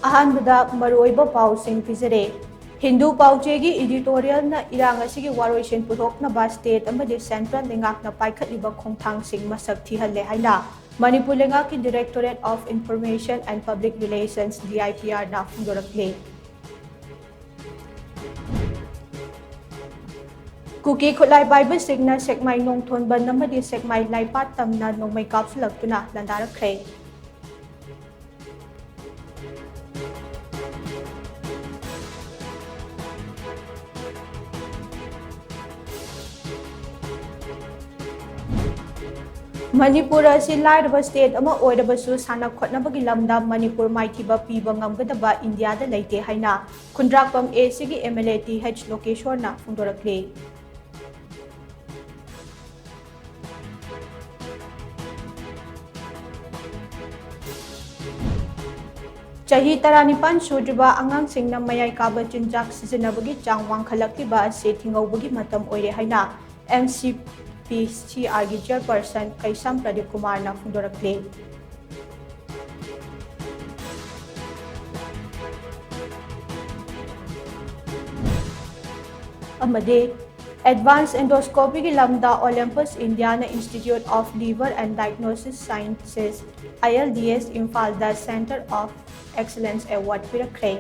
अहानबदा मरोइबा पाउसिंग पिजरे Hindu पाउचेगी editorial ना इरांग असिगी वारोइसिन पुथोकनबा state अमदि central लेंगाकना पाइखतलिबा खोंथांसिंग मसक थिहल्ले हाइना मणिपुर लेंगाकी directorate of information and public relations DIPR ना फोंदोरक्ले कुकी खुलाई पाइबा सिग्ना सेकमाई नोंथोनबा नमदि सेकमाई लाइपात तमना नोंमै कापसलक्तुना लंदारखरे मणिपुर असी लाइरबा स्टेट अमा ओइरबसु साना खोटनबगी लमदा मणिपुर माइथिबा पीबा ngamgadaba इंडिया दा लेते हाइना खुंद्राकपम ए सिगी MLA TH लोकेश्वरना फोंदोरक्ले चाही तरानिपान सुद्रबा आंगांसिंगना मयाई काबा चिंजाक सिजनबगी चांग वांखलक्तिबा से थिंगौबगी मतम ओइरे हाइना MCPCR की चेयरपर्सन कैसम प्रदीप कुमार ना फोंदोरक्ले अमदे एडवांस एंडोस्कोपी की लमदा Olympus India institute of liver and diagnosis sciences ILDS Imphal the centre of excellence award पिरक्रे